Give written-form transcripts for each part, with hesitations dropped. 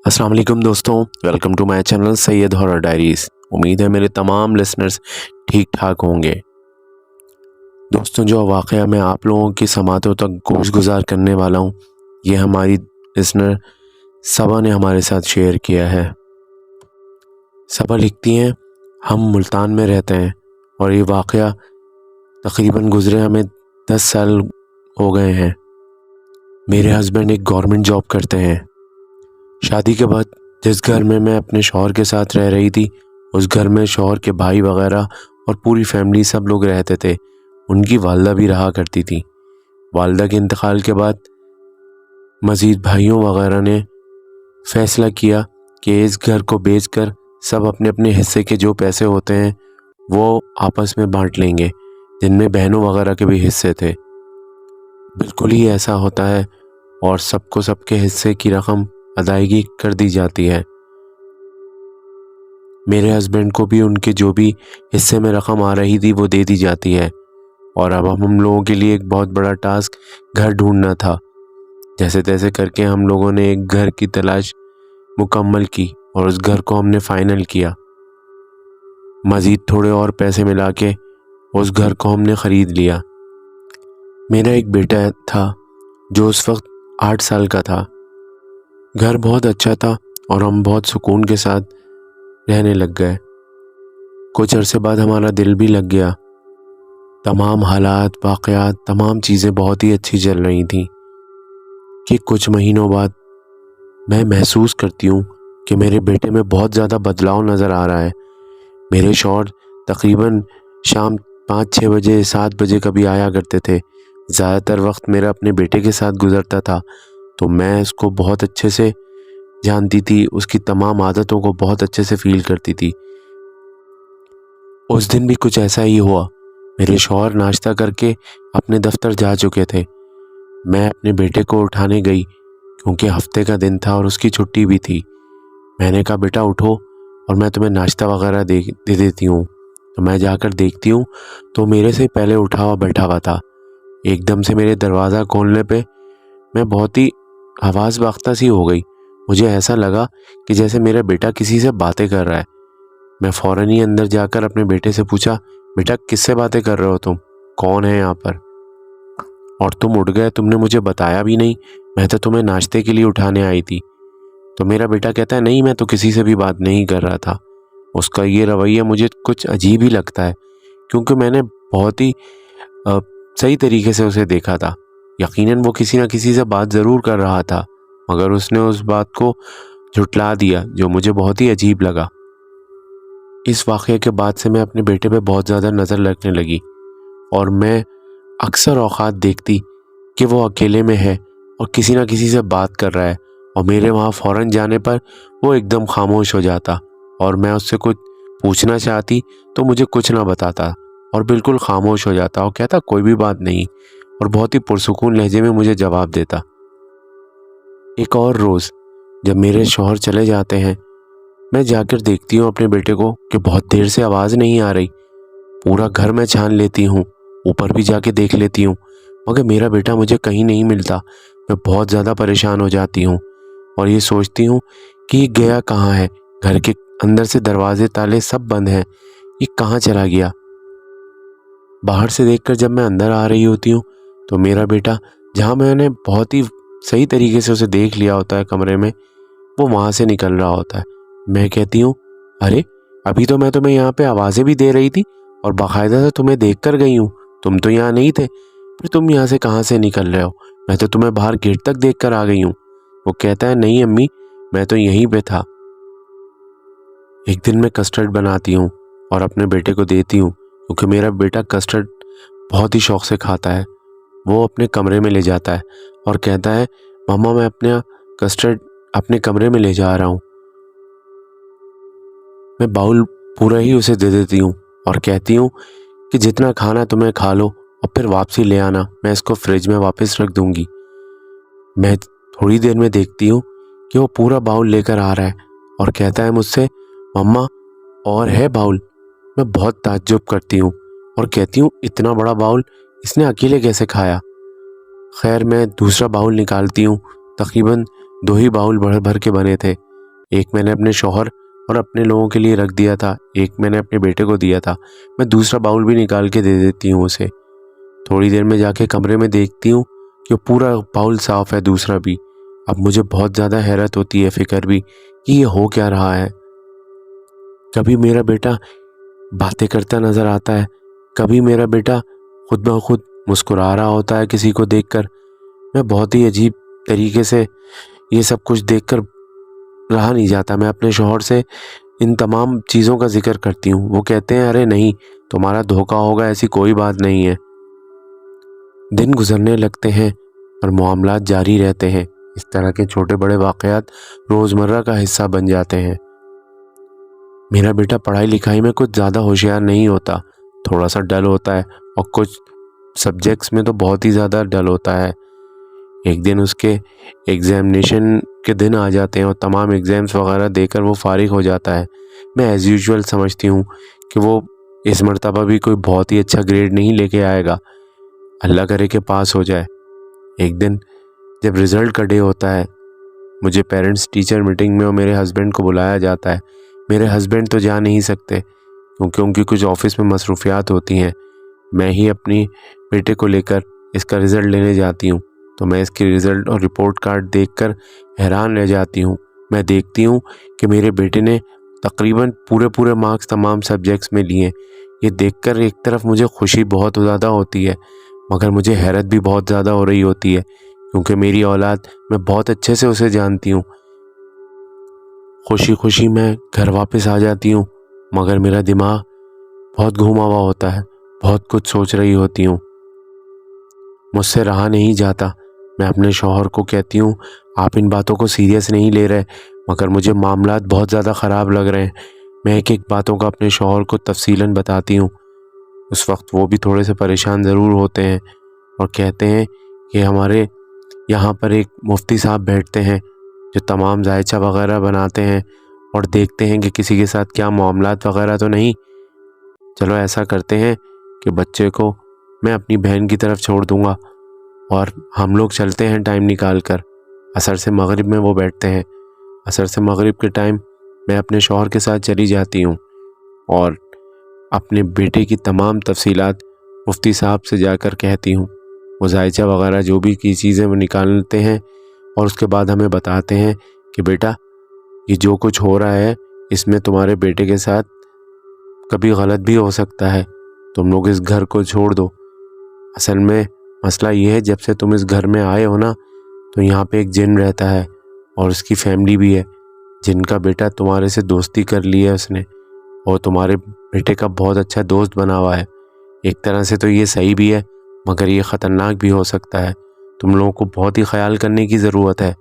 अस्सलाम वालेकुम दोस्तों, welcome to my channel Syed horror diaries. उम्मीद है मेरे तमाम लिसनर्स ठीक ठाक होंगे। दोस्तों, जो वाक़या मैं आप लोगों की समातों तक गोश-गुज़ार करने वाला हूँ, ये हमारी लिसनर सबा ने हमारे साथ शेयर किया है। सबा लिखती हैं, हम मुल्तान में रहते हैं और ये वाक़या तकरीबन गुज़रे हमें 10 साल हो गए हैं। मेरे हस्बैंड एक गवर्नमेंट जॉब करते हैं। शादी के बाद जिस घर में मैं अपने शौहर के साथ रह रही थी, उस घर में शौहर के भाई वगैरह और पूरी फैमिली सब लोग रहते थे। उनकी वालदा भी रहा करती थी। वालदा के इंतकाल के बाद मज़ीद भाइयों वगैरह ने फ़ैसला किया कि इस घर को बेचकर सब अपने अपने हिस्से के जो पैसे होते हैं वो आपस में बांट लेंगे, जिनमें बहनों वगैरह के भी हिस्से थे। बिल्कुल ही ऐसा होता है और सबको सबके हिस्से की रकम अदायगी कर दी जाती है। मेरे हस्बैंड को भी उनके जो भी हिस्से में रकम आ रही थी वो दे दी जाती है। और अब हम लोगों के लिए एक बहुत बड़ा टास्क घर ढूंढना था। जैसे तैसे करके हम लोगों ने एक घर की तलाश मुकम्मल की और उस घर को हमने फाइनल किया। मज़ीद थोड़े और पैसे मिला के उस घर को हमने ख़रीद लिया। मेरा एक बेटा था जो उस वक्त 8 साल का था। घर बहुत अच्छा था और हम बहुत सुकून के साथ रहने लग गए। कुछ अरसे बाद हमारा दिल भी लग गया। तमाम हालात, वाक़यात, तमाम चीज़ें बहुत ही अच्छी चल रही थीं कि कुछ महीनों बाद मैं महसूस करती हूँ कि मेरे बेटे में बहुत ज़्यादा बदलाव नज़र आ रहा है। मेरे शौहर तकरीबन शाम 5-6 बजे, 7 बजे कभी आया करते थे। ज़्यादातर वक्त मेरा अपने बेटे के साथ गुज़रता था, तो मैं उसको बहुत अच्छे से जानती थी, उसकी तमाम आदतों को बहुत अच्छे से फ़ील करती थी। उस दिन भी कुछ ऐसा ही हुआ। मेरे शौहर नाश्ता करके अपने दफ्तर जा चुके थे। मैं अपने बेटे को उठाने गई क्योंकि हफ्ते का दिन था और उसकी छुट्टी भी थी। मैंने कहा, बेटा उठो और मैं तुम्हें नाश्ता वगैरह दे देती हूँ। तो मैं जाकर देखती हूँ तो मेरे से पहले उठा हुआ बैठा हुआ था। एकदम से मेरे दरवाज़ा खोलने पे मैं बहुत ही हवास बाख्ता सी हो गई। मुझे ऐसा लगा कि जैसे मेरा बेटा किसी से बातें कर रहा है। मैं फ़ौरन ही अंदर जाकर अपने बेटे से पूछा, बेटा किससे बातें कर रहे हो तुम? कौन है यहाँ पर? और तुम उठ गए, तुमने मुझे बताया भी नहीं। मैं तो तुम्हें नाश्ते के लिए उठाने आई थी। तो मेरा बेटा कहता है, नहीं मैं तो किसी से भी बात नहीं कर रहा था। उसका ये रवैया मुझे कुछ अजीब ही लगता है क्योंकि मैंने बहुत ही सही तरीके से उसे देखा था। यकीनन वो किसी न किसी से बात ज़रूर कर रहा था, मगर उसने उस बात को झुठला दिया, जो मुझे बहुत ही अजीब लगा। इस वाक़ये के बाद से मैं अपने बेटे पे बहुत ज़्यादा नज़र लगने लगी और मैं अक्सर औक़ात देखती कि वो अकेले में है और किसी न किसी से बात कर रहा है, और मेरे वहाँ फ़ौरन जाने पर वो एकदम खामोश हो जाता और मैं उससे कुछ पूछना चाहती तो मुझे कुछ ना बताता और बिल्कुल खामोश हो जाता और कहता कोई भी बात नहीं, और बहुत ही पुरसुकून लहजे में मुझे जवाब देता। एक और रोज़ जब मेरे शौहर चले जाते हैं, मैं जाकर देखती हूँ अपने बेटे को कि बहुत देर से आवाज़ नहीं आ रही। पूरा घर मैं छान लेती हूँ, ऊपर भी जाके देख लेती हूँ, मगर मेरा बेटा मुझे कहीं नहीं मिलता। मैं बहुत ज़्यादा परेशान हो जाती हूँ और ये सोचती हूँ कि ये गया कहाँ है। घर के अंदर से दरवाजे ताले सब बंद हैं, ये कहाँ चला गया। बाहर से देखकर जब मैं अंदर आ रही होती हूँ तो मेरा बेटा, जहाँ मैंने बहुत ही सही तरीके से उसे देख लिया होता है कमरे में, वो वहाँ से निकल रहा होता है। मैं कहती हूँ, अरे अभी तो मैं तुम्हें यहाँ पे आवाज़ें भी दे रही थी और बाकायदा से तुम्हें देख कर गई हूँ, तुम तो यहाँ नहीं थे, फिर तुम यहाँ से कहाँ से निकल रहे हो? मैं तो तुम्हें बाहर गेट तक देख कर आ गई हूँ। वो कहता है, नहीं अम्मी, मैं तो यहीं पे था। एक दिन मैं कस्टर्ड बनाती हूँ और अपने बेटे को देती हूँ क्योंकि मेरा बेटा कस्टर्ड बहुत ही शौक़ से खाता है। वो अपने कमरे में ले जाता है और कहता है, मम्मा मैं अपना कस्टर्ड अपने कमरे में ले जा रहा हूँ। मैं बाउल पूरा ही उसे दे देती हूँ और कहती हूँ कि जितना खाना तुम्हें खा लो और फिर वापसी ले आना, मैं इसको फ्रिज में वापस रख दूँगी। मैं थोड़ी देर में देखती हूँ कि वो पूरा बाउल लेकर आ रहा है और कहता है मुझसे, मम्मा और है बाउल? मैं बहुत ताज्जुब करती हूँ और कहती हूँ, इतना बड़ा बाउल इसने अकेले कैसे खाया? खैर मैं दूसरा बाउल निकालती हूँ। तकरीबन 2 ही बाउल भर भर के बने थे। एक मैंने अपने शौहर और अपने लोगों के लिए रख दिया था, एक मैंने अपने बेटे को दिया था। मैं दूसरा बाउल भी निकाल के दे देती हूँ उसे। थोड़ी देर में जाके कमरे में देखती हूँ कि पूरा बाउल साफ है, दूसरा भी। अब मुझे बहुत ज़्यादा हैरत होती है, फिक्र भी, कि ये हो क्या रहा है। कभी मेरा बेटा बातें करता नज़र आता है, कभी मेरा बेटा खुद ब खुद मुस्कुरा रहा होता है किसी को देखकर। मैं बहुत ही अजीब तरीके से ये सब कुछ देखकर रहा नहीं जाता। मैं अपने शौहर से इन तमाम चीज़ों का जिक्र करती हूँ। वो कहते हैं, अरे नहीं, तुम्हारा धोखा होगा, ऐसी कोई बात नहीं है। दिन गुजरने लगते हैं और मामलात जारी रहते हैं। इस तरह के छोटे बड़े वाक़यात रोज़मर्रा का हिस्सा बन जाते हैं। मेरा बेटा पढ़ाई लिखाई में कुछ ज़्यादा होशियार नहीं होता, थोड़ा सा डल होता है, और कुछ सब्जेक्ट्स में तो बहुत ही ज़्यादा डल होता है। एक दिन उसके एग्ज़ामिनेशन के दिन आ जाते हैं और तमाम एग्ज़ाम्स वगैरह देकर वो फ़ारिग हो जाता है। मैं एज़ यूजुअल समझती हूँ कि वो इस मर्तबा भी कोई बहुत ही अच्छा ग्रेड नहीं लेके आएगा, अल्लाह करे कि पास हो जाए। एक दिन जब रिज़ल्ट का डे होता है, मुझे पेरेंट्स टीचर मीटिंग में और मेरे हस्बैंड को बुलाया जाता है। मेरे हस्बैंड तो जा नहीं सकते क्योंकि उनकी कुछ ऑफिस में मसरूफियात होती हैं। मैं ही अपनी बेटे को लेकर इसका रिज़ल्ट लेने जाती हूँ। तो मैं इसकी रिज़ल्ट और रिपोर्ट कार्ड देखकर हैरान रह जाती हूँ। मैं देखती हूँ कि मेरे बेटे ने तकरीबन पूरे मार्क्स तमाम सब्जेक्ट्स में लिए। ये देखकर एक तरफ मुझे खुशी बहुत ज़्यादा होती है, मगर मुझे हैरत भी बहुत ज़्यादा हो रही होती है, क्योंकि मेरी औलाद मैं बहुत अच्छे से उसे जानती हूँ। खुशी खुशी मैं घर वापस आ जाती हूँ, मगर मेरा दिमाग बहुत घूमा हुआ होता है, बहुत कुछ सोच रही होती हूँ। मुझसे रहा नहीं जाता। मैं अपने शौहर को कहती हूँ, आप इन बातों को सीरियस नहीं ले रहे, मगर मुझे मामलात बहुत ज़्यादा ख़राब लग रहे हैं। मैं एक एक बातों का अपने शौहर को तफसीलन बताती हूँ। उस वक्त वो भी थोड़े से परेशान ज़रूर होते हैं और कहते हैं कि हमारे यहाँ पर एक मुफ्ती साहब बैठते हैं जो तमाम जायचा वगैरह बनाते हैं और देखते हैं कि किसी के साथ क्या मामलात वगैरह तो नहीं। चलो ऐसा करते हैं कि बच्चे को मैं अपनी बहन की तरफ छोड़ दूंगा और हम लोग चलते हैं टाइम निकाल कर। असर से मगरिब में वो बैठते हैं। असर से मगरिब के टाइम मैं अपने शौहर के साथ चली जाती हूँ और अपने बेटे की तमाम तफसीलात मुफ्ती साहब से जाकर कहती हूँ। वो जायचा वगैरह जो भी की चीज़ें वो निकालते हैं और उसके बाद हमें बताते हैं कि बेटा, ये जो कुछ हो रहा है इसमें तुम्हारे बेटे के साथ कभी गलत भी हो सकता है, तुम लोग इस घर को छोड़ दो। असल में मसला ये है, जब से तुम इस घर में आए हो ना, तो यहाँ पे एक जिन रहता है और उसकी फैमिली भी है, जिनका बेटा तुम्हारे से दोस्ती कर ली है उसने और तुम्हारे बेटे का बहुत अच्छा दोस्त बना हुआ है। एक तरह से तो ये सही भी है, मगर ये ख़तरनाक भी हो सकता है। तुम लोगों को बहुत ही ख्याल करने की ज़रूरत है,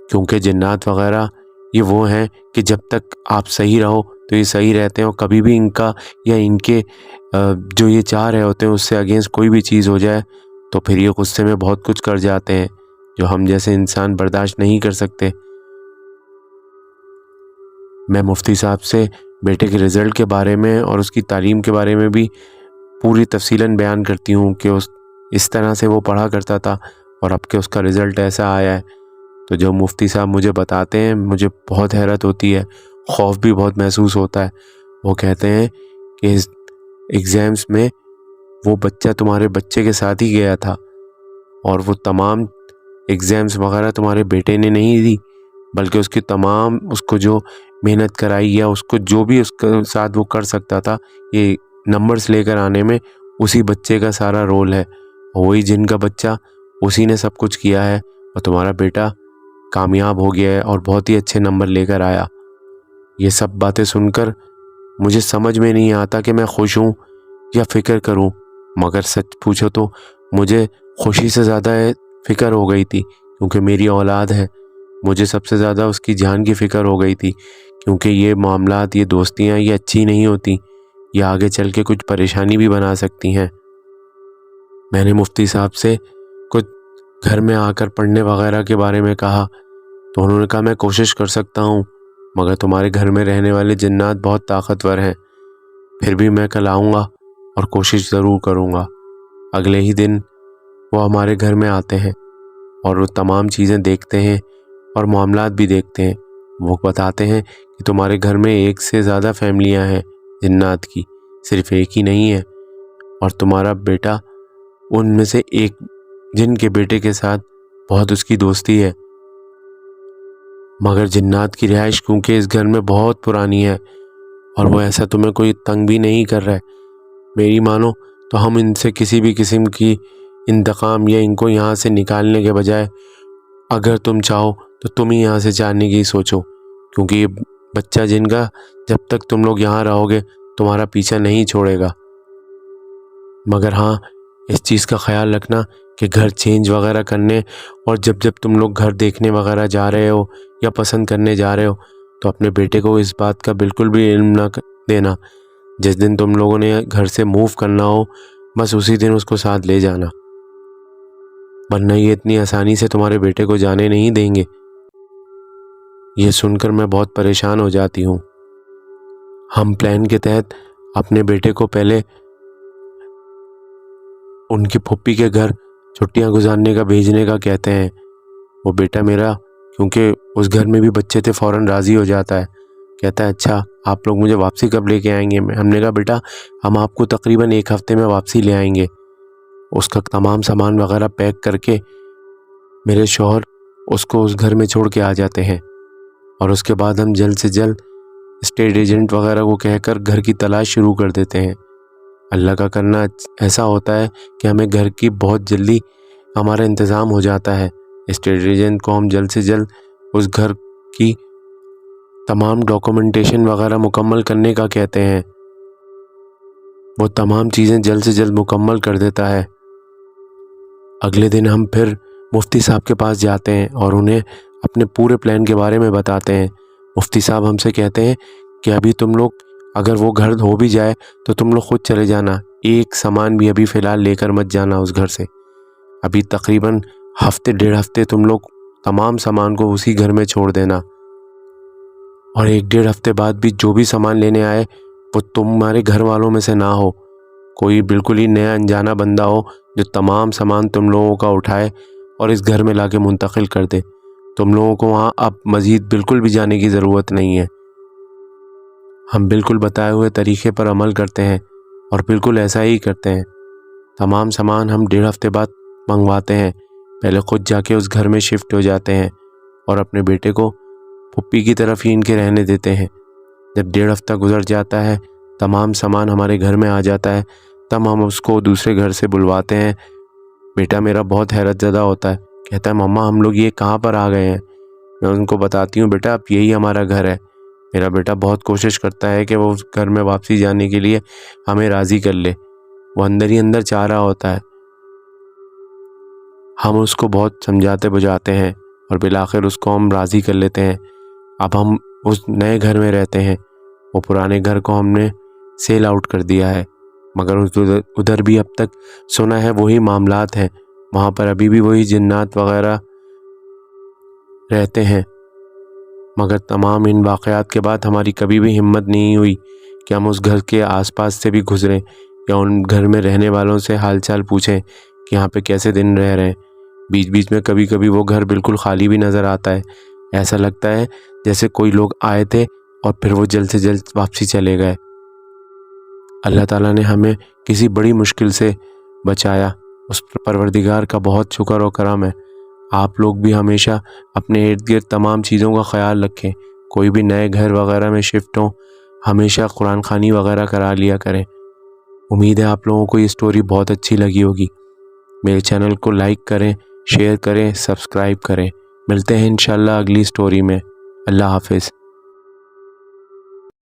क्योंकि जिन्नात वगैरह ये वो हैं कि जब तक आप सही रहो तो ये सही रहते हैं, और कभी भी इनका या इनके जो ये चाह रहे होते हैं उससे अगेंस्ट कोई भी चीज़ हो जाए तो फिर ये गुस्से में बहुत कुछ कर जाते हैं जो हम जैसे इंसान बर्दाश्त नहीं कर सकते। मैं मुफ्ती साहब से बेटे के रिज़ल्ट के बारे में और उसकी तालीम के बारे में भी पूरी तफसीलन बयान करती हूँ कि उस इस तरह से वो पढ़ा करता था और अब के उसका रिज़ल्ट ऐसा आया है। तो जो मुफ्ती साहब मुझे बताते हैं, मुझे बहुत हैरत होती है, खौफ भी बहुत महसूस होता है। वो कहते हैं कि इस एग्ज़ाम्स में वो बच्चा तुम्हारे बच्चे के साथ ही गया था और वो तमाम एग्ज़ाम्स वगैरह तुम्हारे बेटे ने नहीं दी, बल्कि उसकी तमाम उसको जो मेहनत कराई या उसको जो भी उसके साथ वो कर सकता था, ये नंबर्स लेकर आने में उसी बच्चे का सारा रोल है। वही जिनका बच्चा, उसी ने सब कुछ किया है और तुम्हारा बेटा कामयाब हो गया है और बहुत ही अच्छे नंबर लेकर आया। ये सब बातें सुनकर मुझे समझ में नहीं आता कि मैं खुश हूँ या फ़िक्र करूँ, मगर सच पूछो तो मुझे खुशी से ज़्यादा फ़िक्र हो गई थी, क्योंकि मेरी औलाद है। मुझे सबसे ज़्यादा उसकी जान की फ़िक्र हो गई थी, क्योंकि ये मामलात, ये दोस्तियाँ, ये अच्छी नहीं होती, ये आगे चल के कुछ परेशानी भी बना सकती हैं। मैंने मुफ्ती साहब से कुछ घर में आकर पढ़ने वगैरह के बारे में कहा, तो उन्होंने कहा, मैं कोशिश कर सकता हूँ, मगर तुम्हारे घर में रहने वाले जिन्नात बहुत ताकतवर हैं। फिर भी मैं कल आऊँगा और कोशिश ज़रूर करूँगा। अगले ही दिन वो हमारे घर में आते हैं और वो तमाम चीज़ें देखते हैं और मामलात भी देखते हैं। वो बताते हैं कि तुम्हारे घर में एक से ज़्यादा फैमिलियां हैं जिन्नात की, सिर्फ एक ही नहीं है, और तुम्हारा बेटा उनमें से एक जिन के बेटे के साथ बहुत उसकी दोस्ती है। मगर जिन्नात की रिहाइश क्योंकि इस घर में बहुत पुरानी है और वो ऐसा तुम्हें कोई तंग भी नहीं कर रहा है, मेरी मानो तो हम इनसे किसी भी किस्म की इंतकाम या इनको यहाँ से निकालने के बजाय अगर तुम चाहो तो तुम ही यहाँ से जाने की सोचो, क्योंकि ये बच्चा जिनका जब तक तुम लोग यहाँ रहोगे तुम्हारा पीछा नहीं छोड़ेगा। मगर हाँ, इस चीज़ का ख्याल रखना कि घर चेंज वगैरह करने और जब जब तुम लोग घर देखने वगैरह जा रहे हो या पसंद करने जा रहे हो तो अपने बेटे को इस बात का बिल्कुल भी इल्म ना देना। जिस दिन तुम लोगों ने घर से मूव करना हो बस उसी दिन उसको साथ ले जाना, वरना ये इतनी आसानी से तुम्हारे बेटे को जाने नहीं देंगे। ये सुनकर मैं बहुत परेशान हो जाती हूँ। हम प्लान के तहत अपने बेटे को पहले उनकी फुप्पी के घर छुट्टियां गुजारने का भेजने का कहते हैं। वो बेटा मेरा क्योंकि उस घर में भी बच्चे थे फ़ौरन राज़ी हो जाता है, कहता है अच्छा आप लोग मुझे वापसी कब लेके आएंगे। हमने कहा बेटा हम आपको तकरीबन 1 हफ़्ते में वापसी ले आएंगे। उसका तमाम सामान वगैरह पैक करके मेरे शौहर उसको उस घर में छोड़ के आ जाते हैं और उसके बाद हम जल्द से जल्द स्टेट एजेंट वगैरह को कहकर घर की तलाश शुरू कर देते हैं। अल्लाह का करना ऐसा होता है कि हमें घर की बहुत जल्दी हमारा इंतज़ाम हो जाता है। स्टेट एजेंट को हम जल्द से जल्द उस घर की तमाम डॉक्यूमेंटेशन वगैरह मुकम्मल करने का कहते हैं। वो तमाम चीज़ें जल्द से जल्द मुकम्मल कर देता है। अगले दिन हम फिर मुफ्ती साहब के पास जाते हैं और उन्हें अपने पूरे प्लान के बारे में बताते हैं। मुफ्ती साहब हमसे कहते हैं कि अभी तुम लोग अगर वो घर हो भी जाए तो तुम लोग खुद चले जाना, एक सामान भी अभी फ़िलहाल लेकर मत जाना उस घर से। अभी तकरीबन हफ्ते 1.5 हफ्ते तुम लोग तमाम सामान को उसी घर में छोड़ देना और 1-1.5 हफ्ते बाद भी जो भी सामान लेने आए वो तुम्हारे घर वालों में से ना हो, कोई बिल्कुल ही नया अनजाना बंदा हो जो तमाम सामान तुम लोगों का उठाए और इस घर में लाके मुंतकिल कर दे। तुम लोगों को वहाँ अब मज़ीद बिल्कुल भी जाने की ज़रूरत नहीं है। हम बिल्कुल बताए हुए तरीक़े पर अमल करते हैं और बिल्कुल ऐसा ही करते हैं। तमाम सामान हम 1.5 हफ्ते बाद मंगवाते हैं, पहले ख़ुद जाके उस घर में शिफ्ट हो जाते हैं और अपने बेटे को पुप्पी की तरफ ही इनके रहने देते हैं। जब 1.5 हफ्ता गुजर जाता है, तमाम सामान हमारे घर में आ जाता है, तब हम उसको दूसरे घर से बुलवाते हैं। बेटा मेरा बहुत हैरत ज़दा होता है, कहता है मम्मा हम लोग ये कहाँ पर आ गए हैं। मैं उनको बताती हूँ बेटा अब यही हमारा घर है। मेरा बेटा बहुत कोशिश करता है कि वो उस घर में वापसी जाने के लिए हमें राज़ी कर ले, वो अंदर ही अंदर चाह रहा होता है। हम उसको बहुत समझाते बुझाते हैं और बिलाखिर उसको हम राज़ी कर लेते हैं। अब हम उस नए घर में रहते हैं। वो पुराने घर को हमने सेल आउट कर दिया है, मगर उधर भी अब तक सुना है वही मामलात हैं, वहाँ पर अभी भी वही जिन्नात वगैरह रहते हैं। मगर तमाम इन वाक़यात के बाद हमारी कभी भी हिम्मत नहीं हुई कि हम उस घर के आसपास से भी गुज़रें या उन घर में रहने वालों से हालचाल पूछें कि यहाँ पे कैसे दिन रह रहे हैं। बीच बीच में कभी कभी वो घर बिल्कुल खाली भी नज़र आता है, ऐसा लगता है जैसे कोई लोग आए थे और फिर वो जल्द से जल्द वापसी चले गए। अल्लाह ताला ने हमें किसी बड़ी मुश्किल से बचाया, उस परवरदिगार का बहुत शुक्र और करम है। आप लोग भी हमेशा अपने इर्द गिर्द तमाम चीज़ों का ख्याल रखें। कोई भी नए घर वगैरह में शिफ्ट हो हमेशा कुरान खानी वगैरह करा लिया करें। उम्मीद है आप लोगों को ये स्टोरी बहुत अच्छी लगी होगी। मेरे चैनल को लाइक करें, शेयर करें, सब्सक्राइब करें। मिलते हैं इंशाल्लाह अगली स्टोरी में। अल्लाह हाफिज़।